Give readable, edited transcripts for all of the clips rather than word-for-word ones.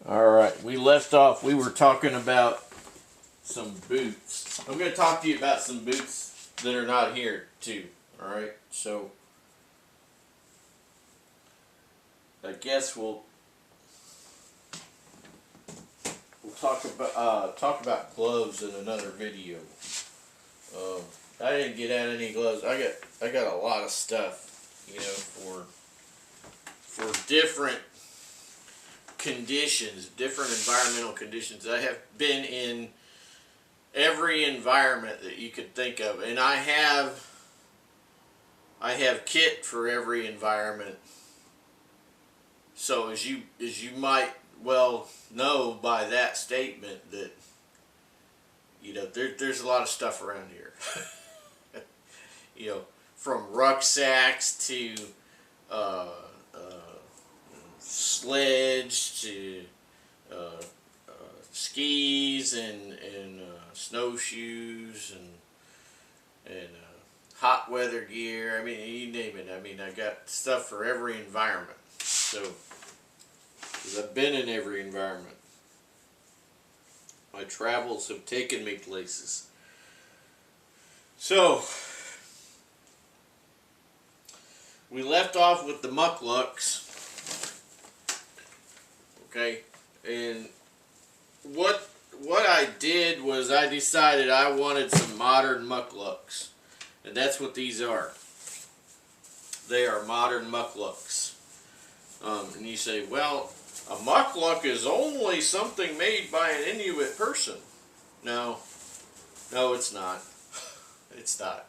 Alright, we left off, we were talking about some boots. I'm going to talk to you about some boots that are not here, too. Alright, so I guess we'll talk about gloves in another video. I didn't get out any gloves. I got a lot of stuff, you know, for different conditions, different environmental conditions. I have been in every environment that you could think of, and I have kit for every environment. So as you might well know by that statement, that you know there's a lot of stuff around here. You know, from rucksacks to sledge to skis and snowshoes and hot weather gear. I mean, you name it. I mean, I got stuff for every environment. So, because I've been in every environment. My travels have taken me places. So, we left off with the MukLuks. Okay, and what I did was I decided I wanted some modern MukLuks, and that's what these are. They are modern MukLuks. And you say, well, a MukLuk is only something made by an Inuit person. No, it's not. It's not.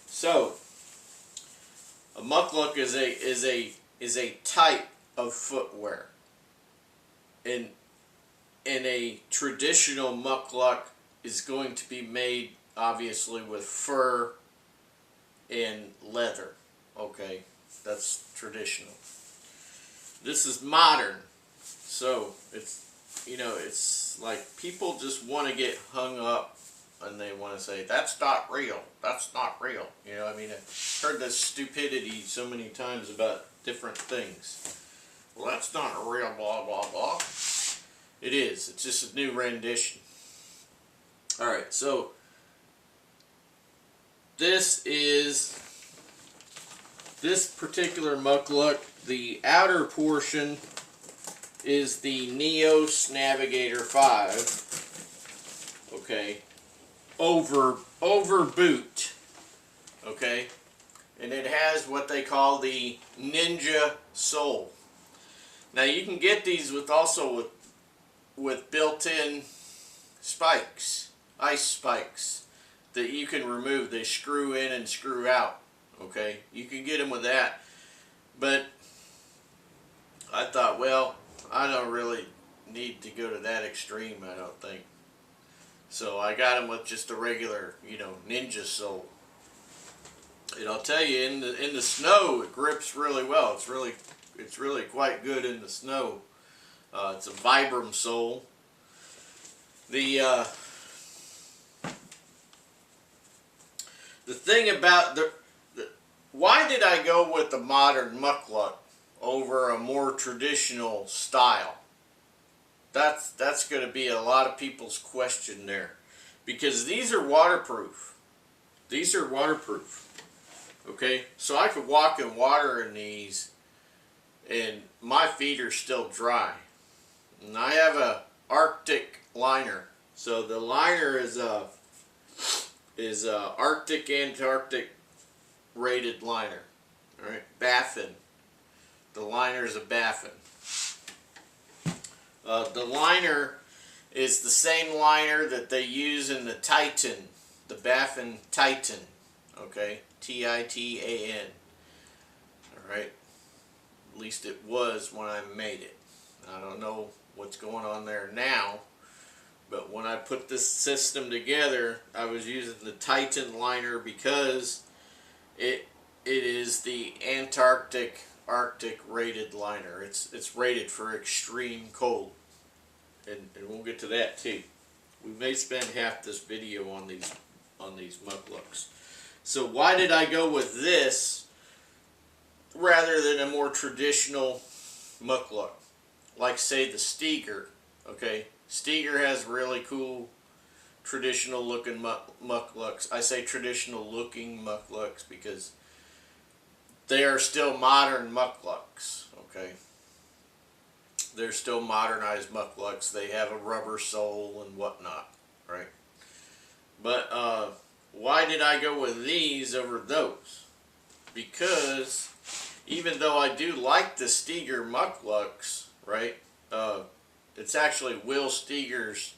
So, a MukLuk is a type of footwear. And a traditional MukLuk is going to be made, obviously, with fur and leather. Okay, that's traditional. This is modern, so it's, you know, it's like people just want to get hung up and they want to say, that's not real, that's not real. You know, I mean, I've heard this stupidity so many times about different things. Well, that's not a real blah, blah, blah. It is. It's just a new rendition. Alright, so this particular MukLuk, the outer portion is the Neos Navigator 5. Okay. Over boot. Okay. And it has what they call the Ninja sole. Now you can get these with built-in spikes, ice spikes, that you can remove. They screw in and screw out. Okay, you can get them with that. But I thought, well, I don't really need to go to that extreme, I don't think. So I got them with just a regular, you know, Ninja sole. And I'll tell you, in the snow, it grips really well. It's really quite good in the snow. It's a Vibram sole. The thing about why did I go with the modern MukLuk over a more traditional style? That's going to be a lot of people's question there, because these are waterproof. These are waterproof. Okay, so I could walk in water in these, and my feet are still dry. And I have a Arctic liner, so the liner is Arctic Antarctic rated liner. All right, Baffin. The liner is a Baffin. The liner is the same liner that they use in the Titan, the Baffin Titan. Okay, Titan. All right. At least it was when I made it. I don't know what's going on there now, but when I put this system together, I was using the Titan liner because it is the Arctic rated liner. It's rated for extreme cold, and we'll get to that too. We may spend half this video on these MukLuks. So why did I go with this rather than a more traditional MukLuk? like say the Steger. Okay, Steger has really cool traditional looking MukLuks. I say traditional looking MukLuks because they are still modern MukLuks. Okay, they're still modernized MukLuks. They have a rubber sole and whatnot, right? But why did I go with these over those? Because even though I do like the Steger MukLuks, right? It's actually Will Steger's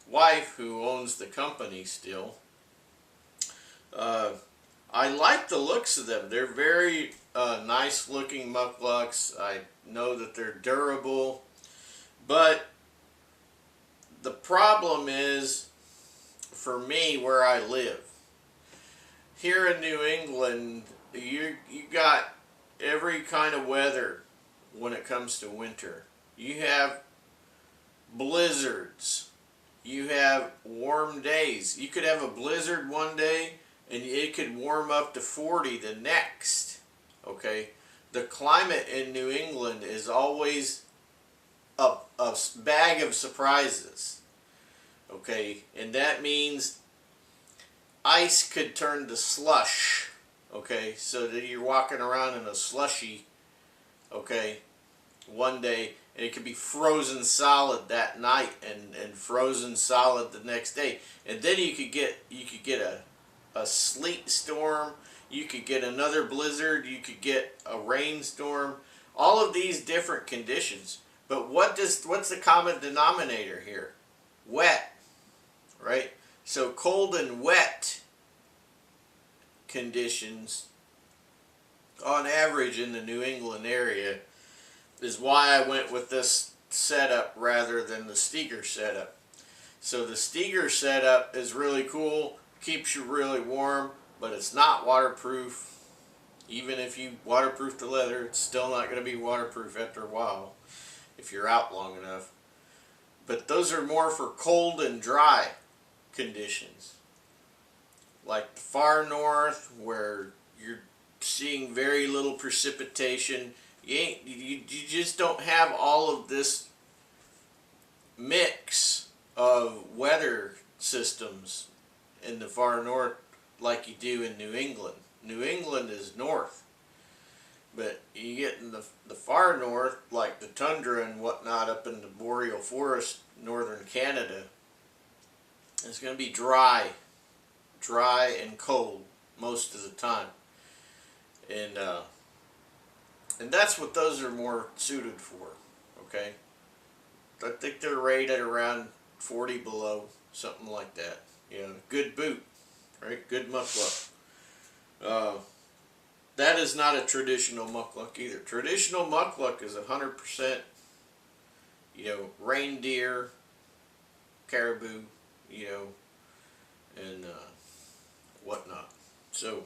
wife who owns the company still. I like the looks of them. They're very nice looking MukLuks. I know that they're durable. But the problem is, for me, where I live. Here in New England, you got every kind of weather when it comes to winter. You have blizzards. You have warm days. You could have a blizzard one day and it could warm up to 40 the next. Okay? The climate in New England is always a bag of surprises. Okay? And that means ice could turn to slush. Okay? So that you're walking around in a slushy, okay, one day, and it could be frozen solid that night and frozen solid the next day. And then you could get a sleet storm, you could get another blizzard, you could get a rainstorm, all of these different conditions. But what's the common denominator here? Wet, right? So cold and wet conditions on average in the New England area is why I went with this setup rather than the Steger setup. So the Steger setup is really cool, keeps you really warm, but it's not waterproof. Even if you waterproof the leather, it's still not going to be waterproof after a while if you're out long enough. But those are more for cold and dry conditions. Like the far north, where you're seeing very little precipitation, you just don't have all of this mix of weather systems in the far north like you do in New England. New England is north, but you get in the far north, like the tundra and whatnot up in the boreal forest, northern Canada, it's going to be dry and cold most of the time. And that's what those are more suited for, okay? I think they're rated around 40 below, something like that. You know, good boot, right? Good MukLuk. That is not a traditional MukLuk either. Traditional MukLuk is 100%, you know, reindeer, caribou, you know, and whatnot. So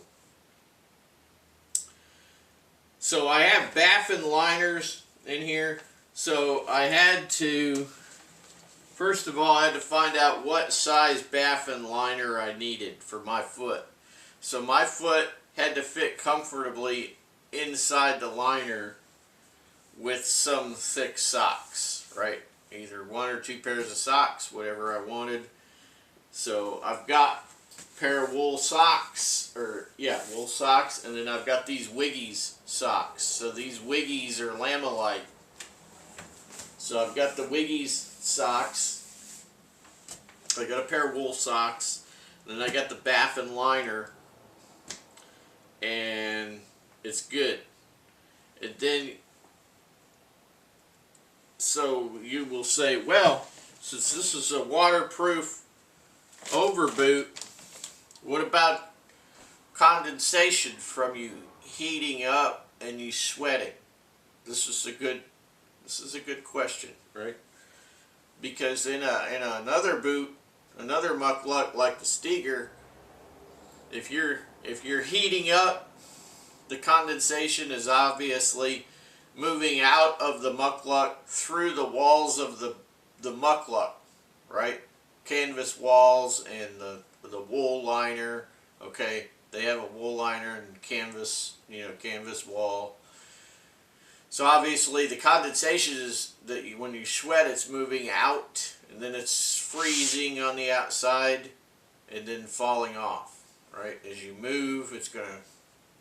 I have baffin liners in here. So I had to, first of all, I had to find out what size baffin liner I needed for my foot. So my foot had to fit comfortably inside the liner with some thick socks, right? Either one or two pairs of socks, whatever I wanted. So I've got a pair of wool socks, wool socks, and then I've got these Wiggies socks. So these Wiggies are Lamilite. So I've got the Wiggies socks. I got a pair of wool socks. Then I got the baffin liner. And it's good. And then, so you will say, well, since this is a waterproof overboot, what about condensation from you heating up and you sweating? This is a good question, right? Because in another boot, another MukLuk like the Steger, if you're heating up, the condensation is obviously moving out of the MukLuk through the walls of the MukLuk, right? Canvas walls and the wool liner. Okay, they have a wool liner and canvas, you know, canvas wall. So obviously the condensation is that when you sweat, it's moving out, and then it's freezing on the outside, and then falling off. Right? As you move, it's going to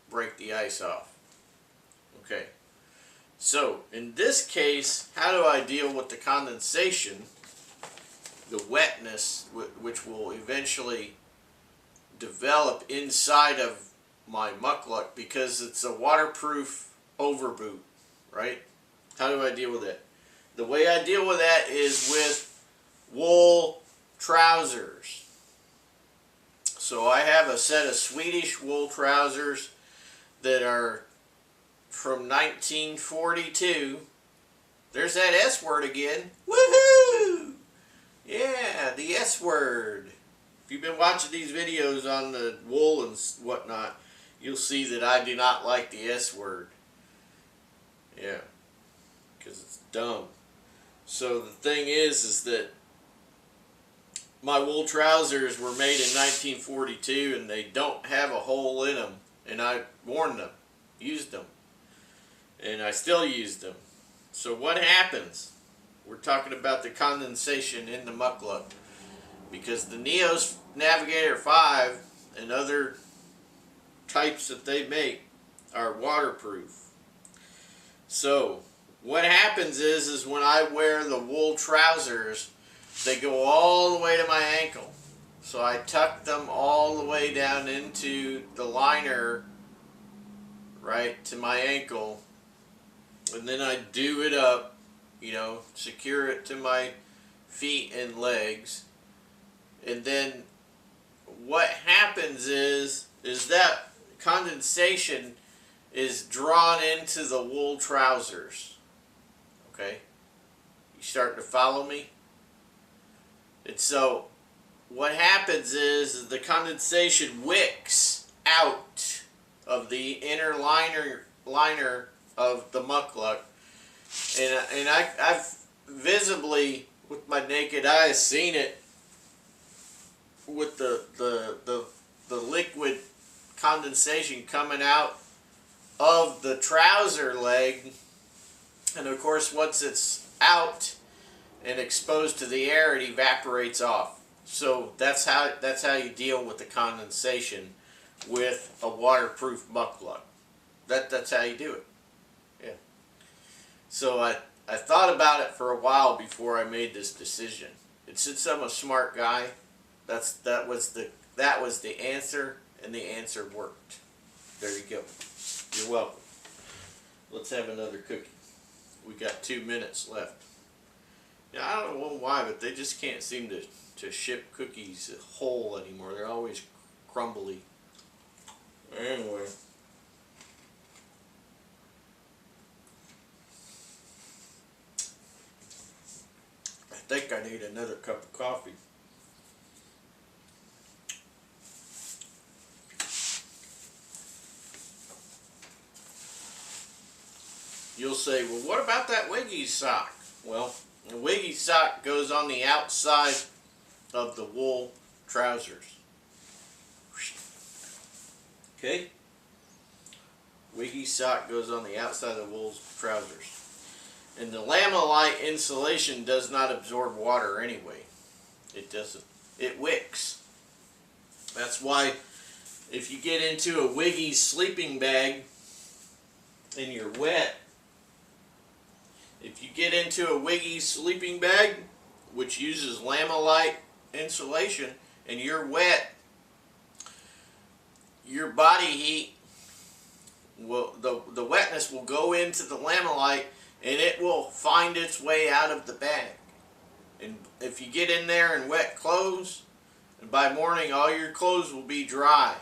break the ice off. Okay. So in this case, how do I deal with the condensation, the wetness, which will eventually develop inside of my MukLuk, because it's a waterproof overboot, right? How do I deal with it? The way I deal with that is with wool trousers. So I have a set of Swedish wool trousers that are from 1942. There's that S word again. Woohoo! Yeah, the S word. If you've been watching these videos on the wool and whatnot, you'll see that I do not like the S word. Yeah, because it's dumb. So the thing is that my wool trousers were made in 1942 and they don't have a hole in them. And I worn them, used them, and I still use them. So what happens? We're talking about the condensation in the MukLuk, because the Neos Navigator 5 and other types that they make are waterproof. So what happens is when I wear the wool trousers, they go all the way to my ankle. So I tuck them all the way down into the liner, right to my ankle, and then I do it up, you know, secure it to my feet and legs. And then what happens is that condensation is drawn into the wool trousers. Okay? You starting to follow me? And so what happens is the condensation wicks out of the inner liner of the MukLuk, and I've visibly with my naked eye seen it with the liquid condensation coming out of the trouser leg. And of course, once it's out and exposed to the air, it evaporates off. So that's how you deal with the condensation with a waterproof MukLuk. That's how you do it. Yeah. So I thought about it for a while before I made this decision. And since I'm a smart guy, that was the answer, and the answer worked. There you go. You're welcome. Let's have another cookie. We got 2 minutes left. Now, I don't know why, but they just can't seem to ship cookies whole anymore. They're always crumbly. Anyway. I think I need another cup of coffee. You'll say, well, what about that Wiggy sock? Well, the Wiggy sock goes on the outside of the wool trousers. Okay? Wiggy sock goes on the outside of the wool trousers. And the Lamilite insulation does not absorb water anyway. It doesn't. It wicks. That's why if you get into a Wiggy sleeping bag and you're wet, if you get into a Wiggy sleeping bag, which uses Lamilite insulation, and you're wet, your body heat will, the wetness will go into the Lamilite, and it will find its way out of the bag. And if you get in there in wet clothes, and by morning all your clothes will be dry.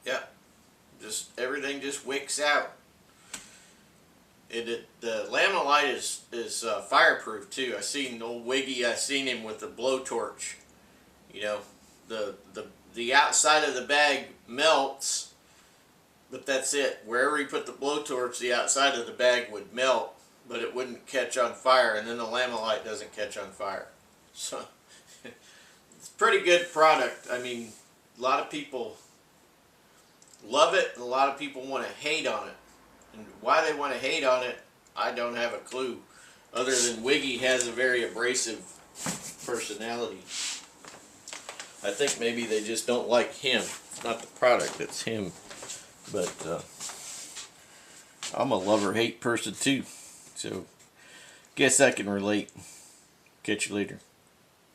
Yep. Just everything just wicks out. The Lamilite is fireproof too. I seen old Wiggy. I seen him with a blowtorch. You know, the outside of the bag melts, but that's it. Wherever you put the blowtorch, the outside of the bag would melt, but it wouldn't catch on fire. And then the Lamilite doesn't catch on fire. So it's a pretty good product. I mean, a lot of people love it, and a lot of people want to hate on it. And why they want to hate on it, I don't have a clue. Other than Wiggy has a very abrasive personality. I think maybe they just don't like him. It's not the product, it's him. But I'm a love-or-hate person too. So, guess I can relate. Catch you later.